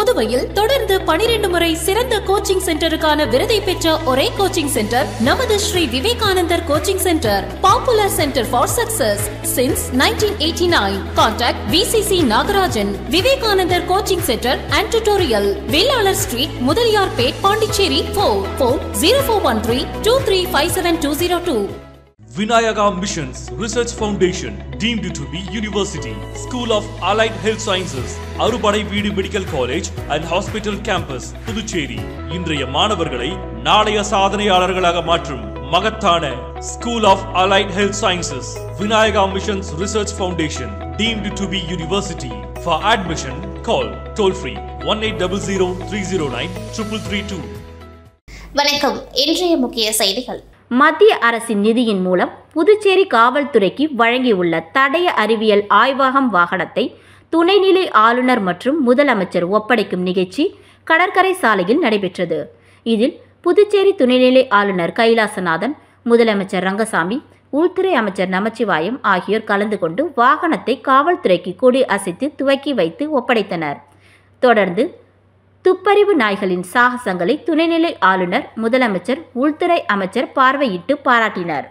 புதுவையில் தொடர்ந்து 12 முறை சிறந்த கோச்சிங் சென்டருக்கான விருதை பெற்ற ஒரே கோச்சிங் சென்டர் நமது Shri Vivekanandar coaching centre. Popular centre for success since 1989. Contact VCC Nagarajan. Vivekanandar coaching centre and tutorial, Velalar street, Mudaliarpet, Pondicherry. Phone 0413235720. Vinayaka Missions Research Foundation, deemed to be University, School of Allied Health Sciences, Arupadai Veedu Medical College and Hospital Campus, Puducherry. இன்றைய மாணவர்களை நாளைய சாதனையாளர்களாக மாற்றும் மகத்தான School of Allied Health Sciences, Vinayaka Missions Research Foundation, deemed to be University. For admission, call toll free 1800309332. வணக்கம். இன்றைய முக்கிய செய்திகள். மத்திய அரசின் நிதியின் மூலம் புதுச்சேரி காவல்துறைக்கு வழங்கியுள்ள தடய அறிவியல் ஆய்வகம் வாகனத்தை துணைநிலை ஆளுநர் மற்றும் முதலமைச்சர் ஒப்படைக்கும் நிகழ்ச்சி கடற்கரை சாலையில் நடைபெற்றது. இதில் புதுச்சேரி துணைநிலை ஆளுநர் கைலாசநாதன், முதலமைச்சர் ரங்கசாமி, உள்துறை அமைச்சர் நமச்சிவாயம் ஆகியோர் கலந்து கொண்டு வாகனத்தை காவல்துறைக்கு கொடி அசைத்து துவக்கி வைத்து ஒப்படைத்தனர். தொடர்ந்து துப்பறிவு நாய்களின் சாகசங்களை துணைநிலை ஆளுநர், முதலமைச்சர், உள்துறை அமைச்சர் பார்வையிட்டு பாராட்டினர்.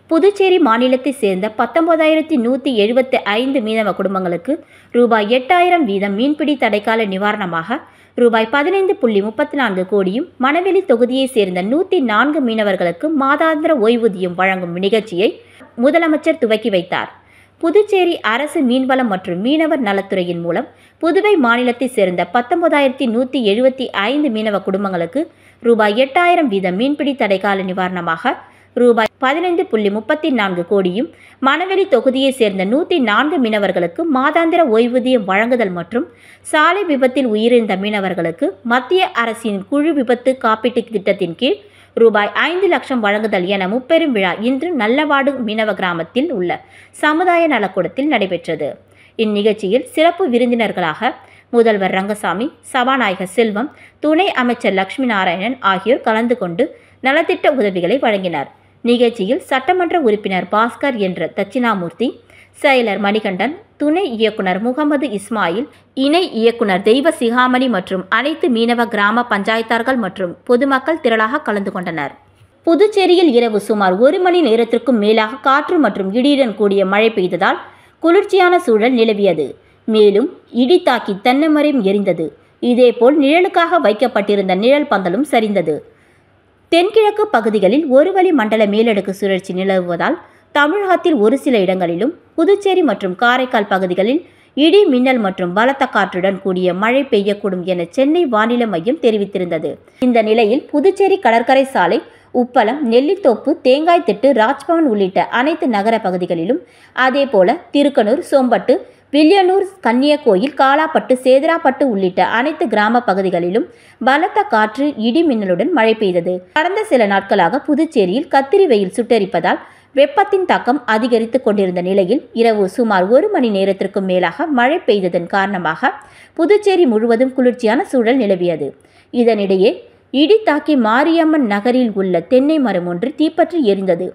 புதுச்சேரி மாநிலத்தை சேர்ந்த 19,175 மீனவ குடும்பங்களுக்கு ரூபாய் 8,000 வீதம் மீன்பிடி தடைக்கால நிவாரணமாக ரூபாய் 15.34 கோடியும், மணவெளி தொகுதியை சேர்ந்த 104 மீனவர்களுக்கு மாதாந்திர ஓய்வூதியம் வழங்கும் நிகழ்ச்சியை முதலமைச்சர் துவக்கி வைத்தார். புதுச்சேரி அரசு மீன்வளம் மற்றும் மீனவர் நலத்துறையின் மூலம் புதுவை மாநிலத்தை சேர்ந்த 19,175 மீனவ குடும்பங்களுக்கு ரூபாய் 8,000 வீதம் மீன்பிடி தடைக்கால நிவாரணமாக ரூபாய் 15.34 கோடியும், மணவெளி தொகுதியை சேர்ந்த 104 மீனவர்களுக்கு மாதாந்திர ஓய்வூதியம் வழங்குதல் மற்றும் சாலை விபத்தில் உயிரிழந்த மீனவர்களுக்கு மத்திய அரசின் குழு விபத்து காப்பீட்டு திட்டத்தின் கீழ் ரூபாய் 5 லட்சம் வழங்குதல் என முப்பெரும் விழா இன்று நல்லவாடு மீனவ கிராமத்தில் உள்ள சமுதாய நலக்கூடத்தில் நடைபெற்றது. இந்நிகழ்ச்சியில் சிறப்பு விருந்தினர்களாக முதல்வர் ரங்கசாமி, சபாநாயகர் செல்வம், துணை அமைச்சர் லட்சுமி நாராயணன் ஆகியோர் கலந்து கொண்டு நலத்திட்ட உதவிகளை வழங்கினர். நிகழ்ச்சியில் சட்டமன்ற உறுப்பினர் பாஸ்கர் என்ற தட்சிணாமூர்த்தி, செயலர் மணிகண்டன், துணை இயக்குனர் முகமது இஸ்மாயில், இணை இயக்குனர் தெய்வ சிகாமணி மற்றும் அனைத்து மீனவ கிராம பஞ்சாயத்தார்கள் மற்றும் பொதுமக்கள் திரளாக கலந்து கொண்டனர். புதுச்சேரியில் இரவு சுமார் 1 மணி நேரத்திற்கும் மேலாக காற்று மற்றும் இடியுடன் கூடிய மழை பெய்ததால் குளிர்ச்சியான சூழல் நிலவியது. மேலும் இடி தாக்கி தென்னை மரம் எரிந்தது. இதேபோல் நிழலுக்காக வைக்கப்பட்டிருந்த நிழல் பந்தலும் சரிந்தது. தென்கிழக்கு பகுதிகளில் ஒரு வளி மண்டல மேலடுக்கு சுழற்சி நிலவுவதால் தமிழகத்தில் ஒரு சில இடங்களிலும், புதுச்சேரி மற்றும் காரைக்கால் பகுதிகளில் இடி மின்னல் மற்றும் பலத்த காற்றுடன் கூடிய மழை பெய்யக்கூடும் என சென்னை வானிலை மையம் தெரிவித்திருந்தது. இந்த நிலையில் புதுச்சேரி கடற்கரை சாலை, உப்பளம், நெல்லித்தோப்பு, தேங்காய்திட்டு, ராஜ்பவன் உள்ளிட்ட அனைத்து நகர பகுதிகளிலும், அதேபோல திருக்கனூர், சோம்பட்டு, வில்லியனூர், கன்னியகோயில், காலாப்பட்டு, சேதராப்பட்டு உள்ளிட்ட அனைத்து கிராம பகுதிகளிலும் பலத்த காற்று, இடி மின்னலுடன் மழை பெய்தது. கடந்த சில நாட்களாக புதுச்சேரியில் கத்திரி வெயில் சுட்டெரிப்பதால் வெப்பத்தின் தாக்கம் அதிகரித்து கொண்டிருந்த நிலையில் இரவு சுமார் 1 மணி நேரத்திற்கும் மேலாக மழை பெய்ததன் காரணமாக புதுச்சேரி முழுவதும் குளிர்ச்சியான சூழல் நிலவியது. இதனிடையே இடி தாக்கி மாரியம்மன் நகரில் உள்ள தென்னை மரம் ஒன்று தீப்பற்றி எரிந்தது.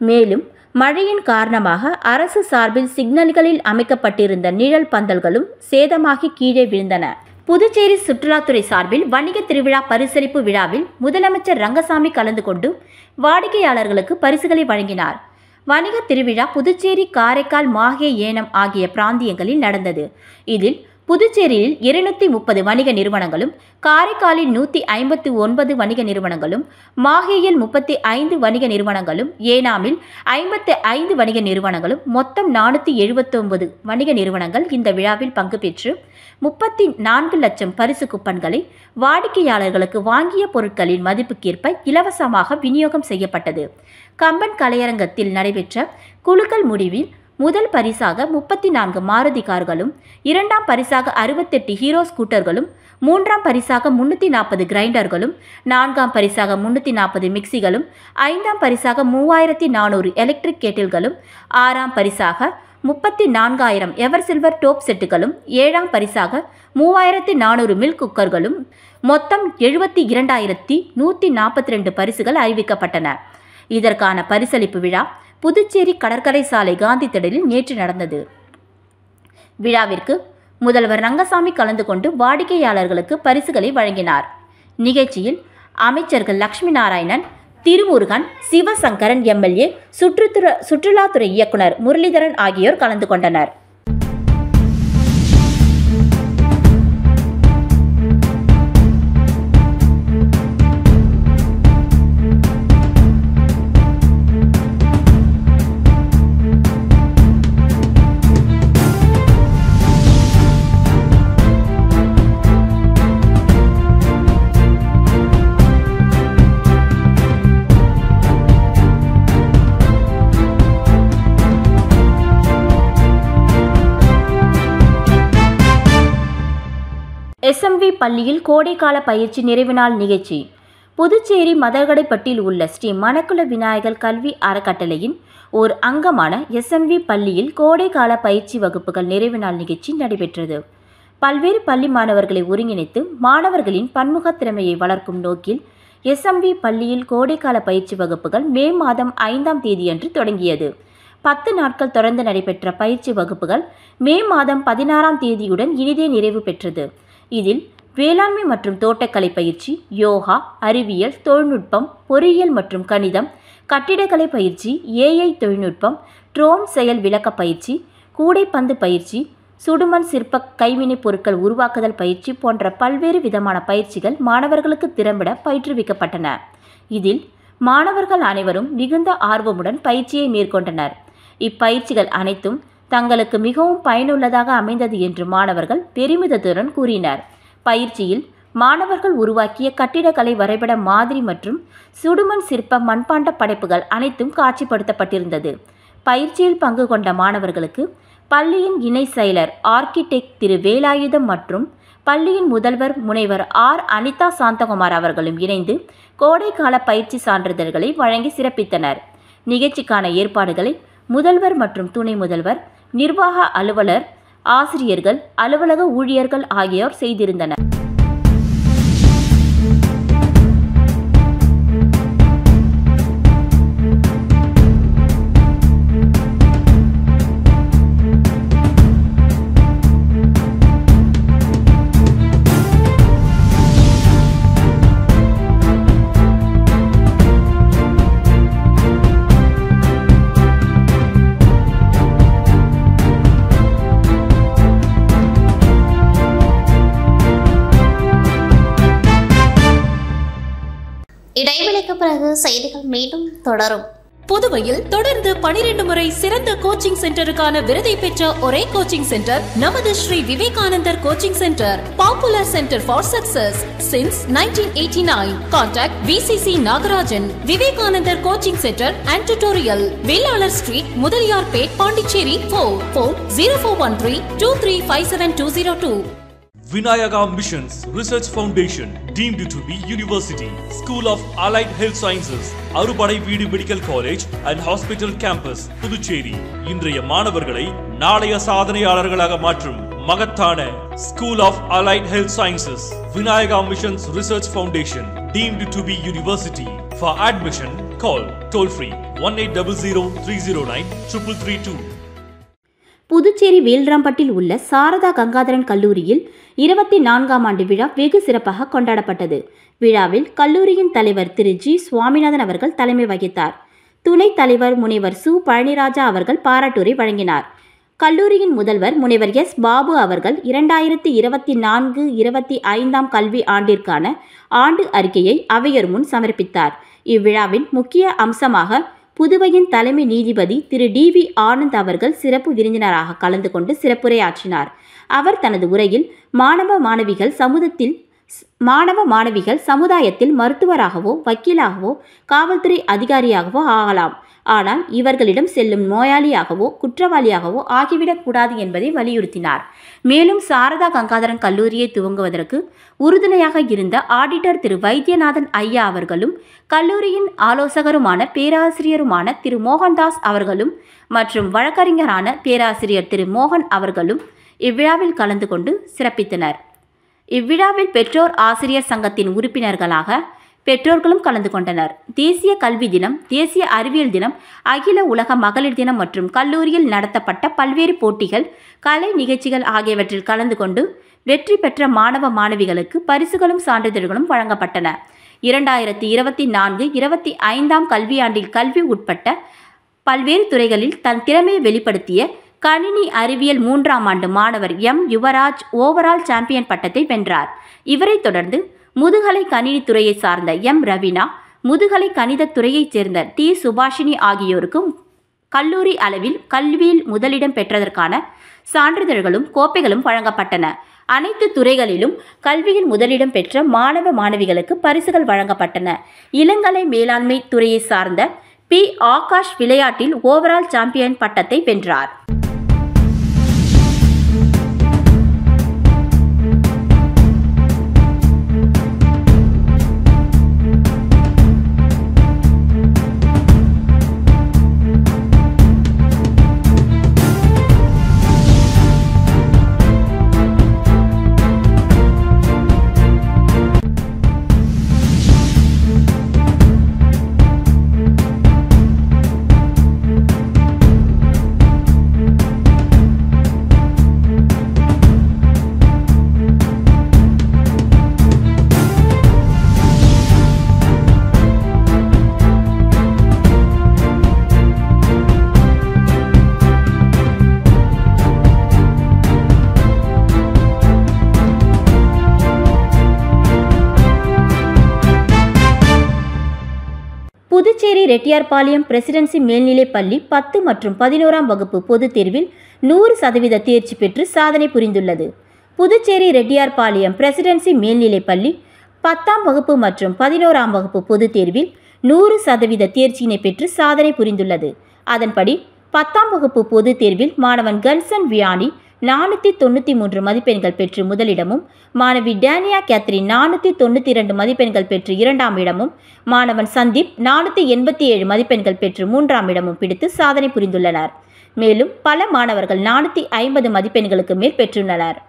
மேலும் மழையின் காரணமாக அரசு சார்பில் சிக்னல்களில் அமைக்கப்பட்டிருந்த நிழல் பந்தல்களும் சேதமாகி கீழே விழுந்தன. புதுச்சேரி சுற்றுலாத்துறை சார்பில் வணிக திருவிழா பரிசளிப்பு விழாவில் முதலமைச்சர் ரங்கசாமி கலந்து கொண்டு வாடிக்கையாளர்களுக்கு பரிசுகளை வழங்கினார். வணிக திருவிழா புதுச்சேரி, காரைக்கால், மாஹே, ஏனம் ஆகிய பிராந்தியங்களில் நடந்தது. இதில் புதுச்சேரியில் 230 வணிக நிறுவனங்களும், காரைக்காலில் 159 வணிக நிறுவனங்களும், மாஹேயில் 35 வணிக நிறுவனங்களும், ஏனாமில் 55 வணிக நிறுவனங்களும், மொத்தம் 479 வணிக நிறுவனங்கள் இந்த விழாவில் பங்கு பெற்று 34 லட்சம் பரிசு கூப்பன்களை வாடிக்கையாளர்களுக்கு வாங்கிய பொருட்களின் மதிப்புக்கேற்ப இலவசமாக விநியோகம் செய்யப்பட்டது. கம்பன் கலையரங்கத்தில் நடைபெற்ற குலுக்கல் முடிவில் முதல் பரிசாக 34 மாருதி கார்களும், இரண்டாம் பரிசாக 68 ஹீரோ ஸ்கூட்டர்களும், மூன்றாம் பரிசாக 340 கிரைண்டர்களும், நான்காம் பரிசாக 340 மிக்சிகளும், ஐந்தாம் பரிசாக 3400 எலக்ட்ரிக் கேட்டில்களும், ஆறாம் பரிசாக 34,000 எவர் சில்வர் டோப் செட்டுகளும், ஏழாம் பரிசாக 3400 மில்க் குக்கர்களும், மொத்தம் 72,142 பரிசுகள் அறிவிக்கப்பட்டன. இதற்கான பரிசளிப்பு விழா புதுச்சேரி கடற்கரை சாலை காந்தி திடலில் நேற்று நடந்தது. விழாவிற்கு முதல்வர் ரங்கசாமி கலந்து கொண்டு வாடிக்கையாளர்களுக்கு பரிசுகளை வழங்கினார். நிகழ்ச்சியில் அமைச்சர்கள் லட்சுமி நாராயணன், திருமுருகன், சிவசங்கரன் எம்எல்ஏ, சுற்றுலாத்துறை இயக்குனர் முரளிதரன் ஆகியோர் கலந்து கொண்டனர். SMV பள்ளியில் கோடைக்கால பயிற்சி நிறைவு நாள் நிகழ்ச்சி. புதுச்சேரி மதகடைப்பட்டில் உள்ள ஸ்ரீ மணக்குள விநாயகர் கல்வி அறக்கட்டளையின் ஓர் அங்கமான SMV பள்ளியில் கோடைக்கால பயிற்சி வகுப்புகள் நிறைவு நாள் நிகழ்ச்சி நடைபெற்றது. பல்வேறு பள்ளி மாணவர்களை ஒருங்கிணைத்து மாணவர்களின் பன்முக திறமையை வளர்க்கும் நோக்கில் SMV பள்ளியில் கோடைக்கால பயிற்சி வகுப்புகள் மே மாதம் 5ஆம் தேதியன்று தொடங்கியது. 10 நாட்கள் தொடர்ந்து நடைபெற்ற பயிற்சி வகுப்புகள் மே மாதம் 16ஆம் தேதியுடன் இனிதே நிறைவு பெற்றது. இதில் வேளாண்மை மற்றும் தோட்டக்கலை பயிற்சி, யோகா, அறிவியல், தொழில்நுட்பம், பொறியியல் மற்றும் கணிதம், கட்டிடக்கலை பயிற்சி, AI தொழில்நுட்பம், ட்ரோன் செயல் விளக்க பயிற்சி, கூடைப்பந்து பயிற்சி, சுடுமண் சிற்ப கைவினைப் பொருட்கள் உருவாக்குதல் பயிற்சி போன்ற பல்வேறு விதமான பயிற்சிகள் மாணவர்களுக்கு திறம்பட பயிற்றுவிக்கப்பட்டன. இதில் மாணவர்கள் அனைவரும் மிகுந்த ஆர்வமுடன் பயிற்சியை மேற்கொண்டனர். இப்பயிற்சிகள் அனைத்தும் தங்களுக்கு மிகவும் பயனுள்ளதாக அமைந்தது என்று மாணவர்கள் பெருமிதத்துடன் கூறினர். பயிற்சியில் மாணவர்கள் உருவாக்கிய கட்டிடக்கலை வரைபட மாதிரி மற்றும் சுடுமண் சிற்ப மண்பாண்ட படைப்புகள் அனைத்தும் காட்சிப்படுத்தப்பட்டிருந்தது. பயிற்சியில் பங்கு கொண்ட மாணவர்களுக்கு பள்ளியின் இணை செயலர் ஆர்கிடெக்ட் திரு வேலாயுதம் மற்றும் பள்ளியின் முதல்வர் முனைவர் அனிதா சாந்தகுமார் அவர்களும் இணைந்து கோடைக்கால பயிற்சி சான்றிதழ்களை வழங்கி சிறப்பித்தனர். நிகழ்ச்சிக்கான ஏற்பாடுகளை முதல்வர் மற்றும் துணை முதல்வர், நிர்வாக அலுவலர், ஆசிரியர்கள், அலுவலக ஊழியர்கள் ஆகியோர் செய்திருந்தனர். இடைவெளிக்கு பிறகு செய்திகள் மீண்டும் தொடரும். புதுவையில் தொடர்ந்து 12 முறை சிறந்த கோச்சிங் சென்டருக்கான விருதை பெற்ற ஒரே கோச்சிங் சென்டர் நமது Shri Vivekanandar coaching centre. Popular centre for success since 1989. Contact VCC Nagarajan. Vivekanandar coaching centre and tutorial, Velalar street, Mudaliarpet, Pondicherry. Phone 04132357 Vinayaka Missions Research Foundation, deemed to be University, School of Allied Health Sciences, அறுபடை வீடு medical college and hospital campus, Puducherry. இன்றைய மாணவர்களை நாளைய சாதனையாளர்களாக மாற்றும் மகத்தான School of Allied Health Sciences, Vinayaka Missions Research Foundation, deemed to be University. For admission, call toll free 1800-309-332. Puducherry வேல்ராம்பட்டில் உள்ள சாரதா கங்காதரன் கல்லூரியில் 24ஆம் ஆண்டு விழா வெகு சிறப்பாக கொண்டாடப்பட்டது. விழாவில் கல்லூரியின் தலைவர் திரு G. சுவாமிநாதன் அவர்கள் தலைமை வகித்தார். துணைத் தலைவர் முனைவர் சு. பழனிராஜா அவர்கள் பாராட்டுரை வழங்கினார். கல்லூரியின் முதல்வர் முனைவர் S. பாபு அவர்கள் 2024-25ஆம் கல்வி ஆண்டிற்கான ஆண்டு அறிக்கையை அவையர் முன் சமர்ப்பித்தார். இவ்விழாவின் முக்கிய அம்சமாக புதுவையின் தலைமை நீதிபதி திரு D.V. ஆனந்த் அவர்கள் சிறப்பு விருந்தினராக கலந்து கொண்டு சிறப்புரையாற்றினார். அவர் தனது உரையில் மாணவ மாணவிகள் சமுதாயத்தில் மருத்துவராகவோ, வக்கீலாகவோ, காவல்துறை அதிகாரியாகவோ ஆகலாம். ஆனால் இவர்களிடம் செல்லும் நோயாளியாகவோ குற்றவாளியாகவோ ஆகிவிடக்கூடாது என்பதை வலியுறுத்தினார். மேலும் சாரதா கங்காதரன் கல்லூரியை துவங்குவதற்கு உறுதுணையாக இருந்த ஆடிட்டர் திரு வைத்தியநாதன் ஐயா அவர்களும் கல்லூரியின் ஆலோசகருமான பேராசிரியருமான திரு மோகன்தாஸ் அவர்களும் மற்றும் வழக்கறிஞரான பேராசிரியர் திரு மோகன் அவர்களும் இவ்விழாவில் கலந்து கொண்டு சிறப்பித்தனர். இவ்விழாவில் பெற்றோர் ஆசிரியர் சங்கத்தின் உறுப்பினர்களாக பெற்றோர்களும் கலந்து கொண்டனர். தேசிய கல்வி தினம், தேசிய அறிவியல் தினம், அகில உலக மகளிர் தினம் மற்றும் கல்லூரியில் நடத்தப்பட்ட பல்வேறு போட்டிகள், கலை நிகழ்ச்சிகள் ஆகியவற்றில் கலந்து கொண்டு வெற்றி பெற்ற மாணவ மாணவிகளுக்கு பரிசுகளும் சான்றிதழ்களும் வழங்கப்பட்டன. 2024-25 கல்வியாண்டில் கல்வி உட்பட்ட பல்வேறு துறைகளில் தன் திறமையை வெளிப்படுத்திய கணினி அறிவியல் 3ஆம் ஆண்டு மாணவர் எம் யுவராஜ் ஓவரால் சாம்பியன் பட்டத்தை வென்றார். இவரை தொடர்ந்து முதுகலை கணினி துறையை சார்ந்த எம் ரவீனா, முதுகலை கணித துறையைச் சேர்ந்த டி சுபாஷினி ஆகியோருக்கும் கல்லூரி அளவில் கல்வியில் முதலிடம் பெற்றதற்கான சான்றிதழ்களும் கோப்பைகளும் வழங்கப்பட்டன. அனைத்து துறைகளிலும் கல்வியில் முதலிடம் பெற்ற மாணவ மாணவிகளுக்கு பரிசுகள் வழங்கப்பட்டன. இளங்கலை மேலாண்மை துறையை சார்ந்த பி ஆகாஷ் விளையாட்டில் ஓவரால் சாம்பியன் பட்டத்தை வென்றார். புதுச்சேரி ரெட்டியார்பாளையம் பிரசிடென்சி மேல்நிலைப் பள்ளி 10 மற்றும் 11ஆம் வகுப்பு பொதுத் தேர்வில் 100% தேர்ச்சி பெற்று சாதனை புரிந்துள்ளது. புதுச்சேரி ரெட்டியார்பாளையம் பிரசிடென்சி மேல்நிலைப் பள்ளி 10ஆம் வகுப்பு மற்றும் 11ஆம் வகுப்பு பொதுத் தேர்வில் 100% தேர்ச்சியினை பெற்று சாதனை புரிந்துள்ளது. அதன்படி 10ஆம் வகுப்பு பொதுத் தேர்வில் மாணவன் கன்சன் வியானி 493 மதிப்பெண்கள் பெற்று முதலிடமும், மாணவி டேனியா கேத்ரின் 492 மதிப்பெண்கள் பெற்று 2ஆம் இடமும், மாணவன் சந்தீப் 487 மதிப்பெண்கள் பெற்று 3ஆம் இடமும் பிடித்து சாதனை புரிந்துள்ளனர். மேலும் பல மாணவர்கள் 450 மதிப்பெண்களுக்கு மேல் பெற்றுள்ளனர்.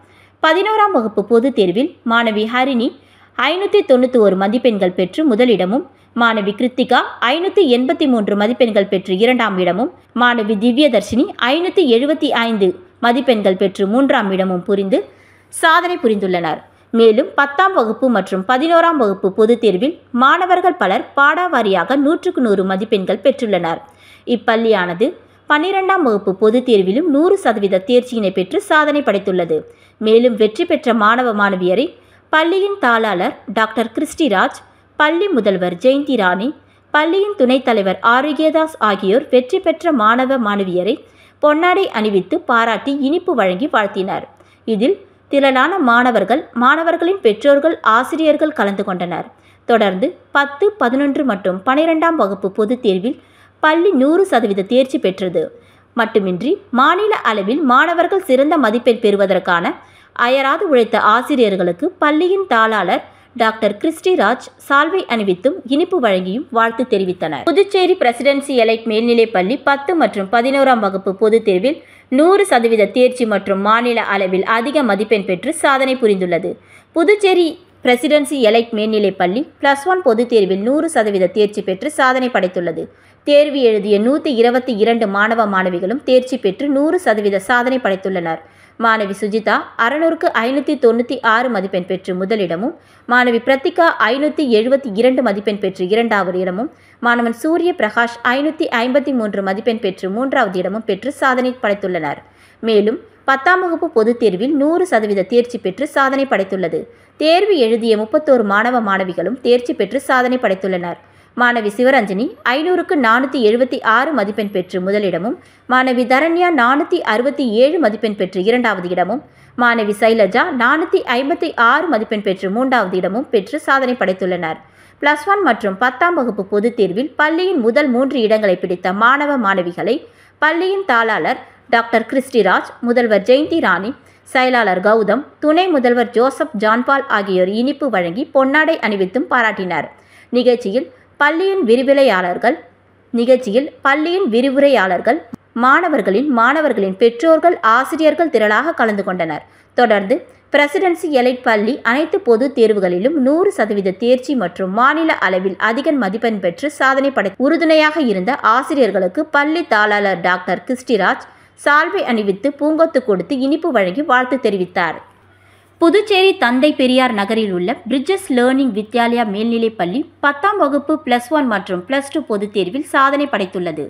11ஆம் வகுப்பு பொதுத் தேர்வில் மாணவி ஹரிணி 591 மதிப்பெண்கள் பெற்று முதலிடமும், மாணவி கிருத்திகா 583 மதிப்பெண்கள் பெற்று 2ஆம் இடமும், மாணவி திவ்யதர்ஷினி 575 மதிப்பெண்கள் பெற்று 3ஆம் இடமும் புரிந்து சாதனை புரிந்துள்ளனர். மேலும் 10ஆம் வகுப்பு மற்றும் 11ஆம் வகுப்பு பொதுத் தேர்வில் மாணவர்கள் பலர் பாடாவாரியாக 100க்கு 100 மதிப்பெண்கள் பெற்றுள்ளனர். இப்பள்ளியானது 12ஆம் வகுப்பு பொதுத் தேர்விலும் 100% தேர்ச்சியினை பெற்று சாதனை படைத்துள்ளது. மேலும் வெற்றி பெற்ற மாணவ மாணவியரை பள்ளியின் தாளாளர் டாக்டர் கிறிஸ்டிராஜ், பள்ளி முதல்வர் ஜெயந்தி ராணி, பள்ளியின் துணைத் தலைவர் ஆரோக்கியதாஸ் ஆகியோர் வெற்றி பெற்ற மாணவ மாணவியரை பொன்னாடை அணிவித்து பாராட்டி இனிப்பு வழங்கி வாழ்த்தினர். இதில் திரளான மாணவர்களின் பெற்றோர்கள், ஆசிரியர்கள் கலந்து கொண்டனர். தொடர்ந்து 10, 11 மற்றும் 12ஆம் வகுப்பு பொதுத் தேர்வில் பள்ளி 100% தேர்ச்சி பெற்றது மட்டுமின்றி மாநில அளவில் மாணவர்கள் சிறந்த மதிப்பெண் பெறுவதற்கான அயராது உழைத்த ஆசிரியர்களுக்கு பள்ளியின் தாளாளர் டாக்டர் கிறிஸ்டிராஜ் சால்வை அணிவித்தும் இனிப்பு வழங்கியும் வாழ்த்து தெரிவித்தனர். புதுச்சேரி பிரசிடென்சி எலைட் மேல்நிலைப் பள்ளி 10 மற்றும் 11ஆம் வகுப்பு பொதுத் தேர்வில் 100% தேர்ச்சி மற்றும் மாநில அளவில் அதிக மதிப்பெண் பெற்று சாதனை புரிந்துள்ளது. புதுச்சேரி பிரசிடென்சி எலைட் மேல்நிலைப் பள்ளி +1 பொதுத் தேர்வில் 100% தேர்ச்சி பெற்று சாதனை படைத்துள்ளது. தேர்வு எழுதிய 122 மாணவ மாணவிகளும் தேர்ச்சி பெற்று 100% சாதனை படைத்துள்ளனர். மாணவி சுஜிதா 600க்கு 596 மதிப்பெண் பெற்று முதலிடமும், மாணவி பிரத்திகா 572 மதிப்பெண் பெற்று 2வது இடமும், மாணவன் சூரிய பிரகாஷ் 553 மதிப்பெண் பெற்று 3வது இடமும் பெற்று சாதனை படைத்துள்ளனர். மேலும் 10ஆம் வகுப்பு பொதுத் தேர்வில் 100% தேர்ச்சி பெற்று சாதனை படைத்துள்ளது. தேர்வு எழுதிய 31 மாணவ மாணவிகளும் தேர்ச்சி பெற்று சாதனை படைத்துள்ளனர். மாணவி சிவரஞ்சனி 500க்கு 476 மதிப்பெண் பெற்று முதலிடமும், மாணவி தரண்யா 467 மதிப்பெண் பெற்று 2வது இடமும், மாணவி சைலஜா 456 மதிப்பெண் பெற்று 3வது இடமும் பெற்று சாதனை படைத்துள்ளனர். +1 மற்றும் 10ஆம் வகுப்பு பொதுத் தேர்வில் பள்ளியின் முதல் 3 இடங்களை பிடித்த மாணவ மாணவிகளை பள்ளியின் தாளாளர் டாக்டர் கிறிஸ்டிராஜ், முதல்வர் ஜெயந்தி ராணி, செயலாளர் கௌதம், துணை முதல்வர் ஜோசப் ஜான்பால் ஆகியோர் இனிப்பு வழங்கி பொன்னாடை அணிவித்தும் பாராட்டினார். நிகழ்ச்சியில் பள்ளியின் விரிவுரையாளர்கள், மாணவர்களின் பெற்றோர்கள், ஆசிரியர்கள் திரளாக கலந்து கொண்டனர். தொடர்ந்து பிரசிடென்சி எலைட் பள்ளி அனைத்து பொதுத் தேர்வுகளிலும் 100% தேர்ச்சி மற்றும் மாநில அளவில் அதிக மதிப்பெண் பெற்று சாதனை படைத்த உறுதுணையாக இருந்த ஆசிரியர்களுக்கு பள்ளி தாளாளர் டாக்டர் கிறிஸ்டிராஜ் சால்வை அணிவித்து பூங்கொத்து கொடுத்து இனிப்பு வழங்கி வாழ்த்து தெரிவித்தார். புதுச்சேரி தந்தை பெரியார் நகரில் உள்ள பிரிட்ஜஸ் லேர்னிங் வித்யாலயா மேல்நிலைப்பள்ளி 10ஆம் வகுப்பு +1 மற்றும் +2 பொதுத் தேர்வில் சாதனை படைத்துள்ளது.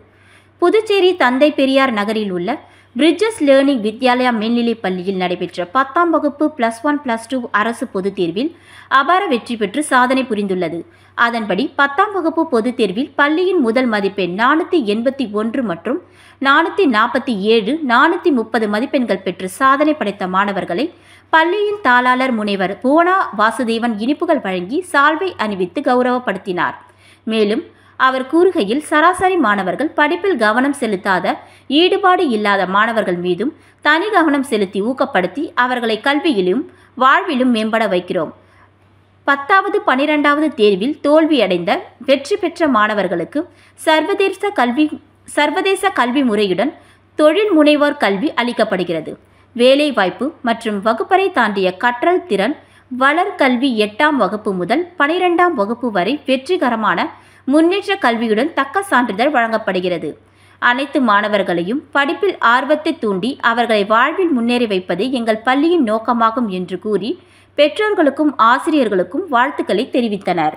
புதுச்சேரி தந்தை பெரியார் நகரில் உள்ள பிரிட்ஜஸ் லேர்னிங் வித்யாலயா மேல்நிலைப் பள்ளியில் நடைபெற்ற 10ஆம் வகுப்பு +1 +2 அரசு பொதுத் தேர்வில் அபார வெற்றி பெற்று சாதனை புரிந்துள்ளது. அதன்படி 10ஆம் வகுப்பு பொதுத் தேர்வில் பள்ளியின் முதல் மதிப்பெண் 481 மற்றும் 447, 430 மதிப்பெண்கள் பெற்று சாதனை படைத்த மாணவர்களை பள்ளியின் தாளாளர் முனைவர் புவனா வாசுதேவன் இனிப்புகள் வழங்கி சால்வை அணிவித்து கௌரவப்படுத்தினார். மேலும் அவர் கூறுகையில், சராசரி மாணவர்கள் படிப்பில் கவனம் செலுத்தாத, ஈடுபாடு இல்லாத மாணவர்கள் மீதும் தனி கவனம் செலுத்தி ஊக்கப்படுத்தி அவர்களை கல்வியிலும் வாழ்விலும் மேம்பட வைக்கிறோம். 10வது 12வது தேர்வில் தோல்வியடைந்த வெற்றி பெற்ற மாணவர்களுக்கு சர்வதேச கல்வி முறையுடன் தொழில் முனைவோர் கல்வி அளிக்கப்படுகிறது. வேலைவாய்ப்பு மற்றும் வகுப்பறை தாண்டிய கற்றல் திறன் வளர் கல்வி 8ஆம் வகுப்பு முதல் 12ஆம் வகுப்பு வரை வெற்றிகரமான முன்னேற்ற கல்வியுடன் தக்க சான்றிதழ் வழங்கப்படுகிறது. அனைத்து மாணவர்களையும் படிப்பில் ஆர்வத்தை தூண்டி அவர்களை வாழ்வில் முன்னேறி வைப்பது எங்கள் பள்ளியின் நோக்கமாகும் என்று கூறி பெற்றோர்களுக்கும் ஆசிரியர்களுக்கும் வாழ்த்துக்களை தெரிவித்தனர்.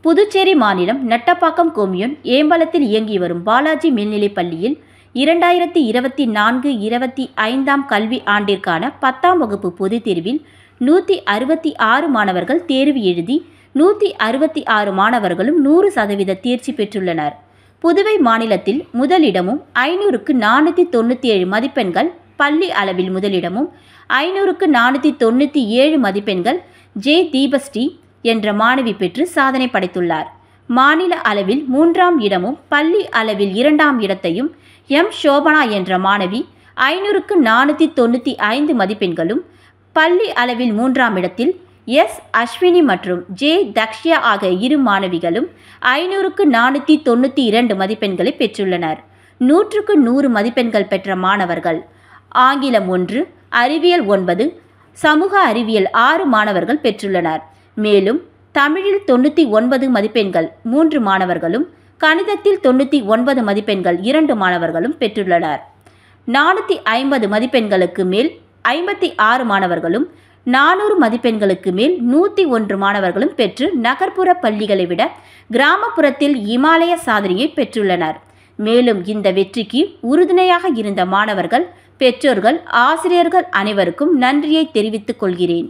புதுச்சேரி மாநிலம் நட்டப்பாக்கம் கொம்யூன் ஏம்பலத்தில் இயங்கி வரும் பாலாஜி மேல்நிலைப் பள்ளியில் 2024-25ஆம் கல்வி ஆண்டிற்கான 10ஆம் வகுப்பு பொதுத் தேர்வில் 166 மாணவர்கள் தேர்வு எழுதி 166 மாணவர்களும் 100% தேர்ச்சி பெற்றுள்ளனர். புதுவை மாநிலத்தில் முதலிடமும் 500க்கு 497 மதிப்பெண்கள், பள்ளி அளவில் முதலிடமும் 500க்கு 497 மதிப்பெண்கள் ஜே தீபஸ்ரீ என்ற மாணவி பெற்று சாதனை படைத்துள்ளார். மாநில அளவில் 3ஆம் இடமும் பள்ளி அளவில் 2ஆம் இடத்தையும் எம் சோபனா என்ற மாணவி 500க்கு 495 மதிப்பெண்களும், பள்ளி அளவில் 3ஆம் இடத்தில் எஸ் அஸ்வினி மற்றும் ஜே தக்ஷியா ஆகிய 2 மாணவிகளும் 500க்கு 492 மதிப்பெண்களை பெற்றுள்ளனர். 100க்கு 100 மதிப்பெண்கள் பெற்ற மாணவர்கள் ஆங்கிலம் 1, அறிவியல் 9, சமூக அறிவியல் 6 மாணவர்கள் பெற்றுள்ளனர். மேலும் தமிழில் 99 மதிப்பெண்கள் 3 மாணவர்களும், கணிதத்தில் 99 மதிப்பெண்கள் 2 மாணவர்களும் பெற்றுள்ளனர். 450 மதிப்பெண்களுக்கு மேல் 56 மாணவர்களும், 400 மதிப்பெண்களுக்கு மேல் 101 மாணவர்களும் பெற்று நகர்ப்புற பள்ளிகளை விட கிராமப்புறத்தில் இமாலய சாதனையை பெற்றுள்ளனர். மேலும் இந்த வெற்றிக்கு உறுதுணையாக இருந்த மாணவர்கள், பெற்றோர்கள், ஆசிரியர்கள் அனைவருக்கும் நன்றியை தெரிவித்துக் கொள்கிறேன்.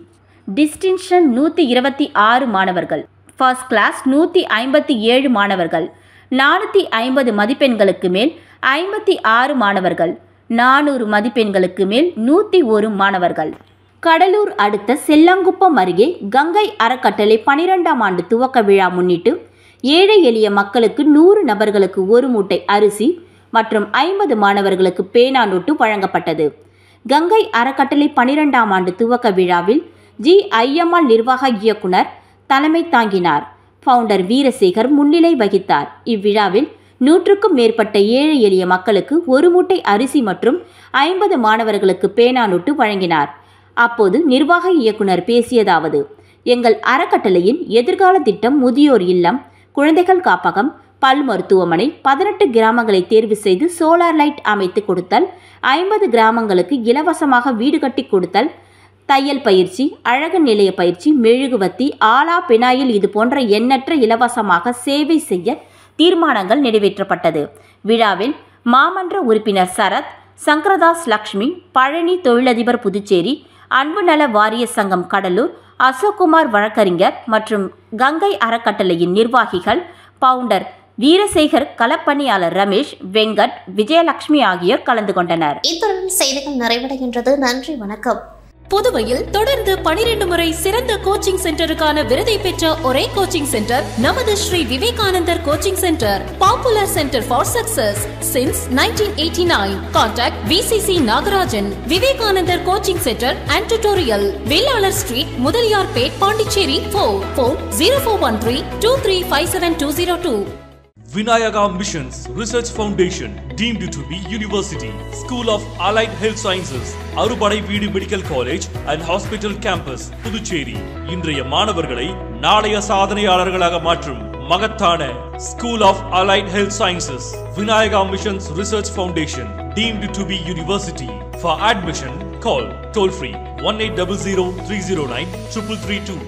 டிஸ்டிங்ஷன் 126 மாணவர்கள், ஃபர்ஸ்ட் கிளாஸ் 157 மாணவர்கள், 450 மதிப்பெண்களுக்கு மேல் 56 மாணவர்கள், 400 மதிப்பெண்களுக்கு மேல் 101 மாணவர்கள். கடலூர் அடுத்த செல்லாங்குப்பம் அருகே கங்கை அறக்கட்டளை 12ஆம் ஆண்டு துவக்க விழா முன்னிட்டு ஏழை எளிய மக்களுக்கு 100 நபர்களுக்கு 1 மூட்டை அரிசி மற்றும் 50 மாணவர்களுக்கு பேனா நோட்டு வழங்கப்பட்டது. கங்கை அறக்கட்டளை 12ஆம் ஆண்டு துவக்க விழாவில் GIML நிர்வாக இயக்குனர் தலைமை தாங்கினார். ஃபவுண்டர் வீரசேகர் முன்னிலை வகித்தார். இவ்விழாவில் 100க்கும் மேற்பட்ட ஏழை எளிய மக்களுக்கு 1 மூட்டை அரிசி மற்றும் 50 மாணவர்களுக்கு பேனா நோட்டு வழங்கினார். அப்போது நிர்வாக இயக்குனர் பேசியதாவது, எங்கள் அறக்கட்டளையின் எதிர்கால திட்டம் முதியோர் இல்லம், குழந்தைகள் காப்பகம், பல் மருத்துவமனை, 18 கிராமங்களை தேர்வு செய்து சோலார் லைட் அமைத்து கொடுத்தல், 50 கிராமங்களுக்கு இலவசமாக வீடு கட்டி கொடுத்தல், தையல் பயிற்சி, அழகு நிலைய பயிற்சி, மெழுகுவத்தி, ஆலா பெனாயில் இது போன்ற எண்ணற்ற இலவசமாக சேவை செய்ய தீர்மானங்கள் நிறைவேற்றப்பட்டது. விழாவில் மாமன்ற உறுப்பினர் சரத், சங்கரதாஸ் லக்ஷ்மி, பழனி தொழிலதிபர் புதுச்சேரி, அன்பு நல வாரிய சங்கம் கடலூர், அசோக்குமார் வழக்கறிஞர் மற்றும் கங்கை அறக்கட்டளையின் நிர்வாகிகள், பவுண்டர் வீரசேகர், களப்பணியாளர் ரமேஷ், வெங்கட், விஜயலட்சுமி ஆகியோர் கலந்து கொண்டனர். இத்துடன் செய்திகள் நிறைவடைகின்றது. நன்றி, வணக்கம். புதுவையில் தொடர்ந்து 12 முறை சிறந்த கோச்சிங் சென்டருக்கான விருதை பெற்ற ஒரே கோச்சிங் சென்டர் நமது Shri Vivekanandar coaching centre. Popular centre for success since 1989. Contact VCC Nagarajan. Vivekanandar coaching centre and tutorial, Velalar street, Mudaliarpet, Pondicherry. Phone 0413 2357 Vinayaka Missions Research Foundation, deemed to be University, School of Allied Health Sciences, அறுபடை வீடு medical college and hospital campus, Puducherry. இன்றைய மாணவர்களை நாளைய சாதனையாளர்களாக மாற்றும் மகத்தான School of Allied Health Sciences, Vinayaka Missions Research Foundation, deemed to be University. For admission, call toll free 1800 309 332.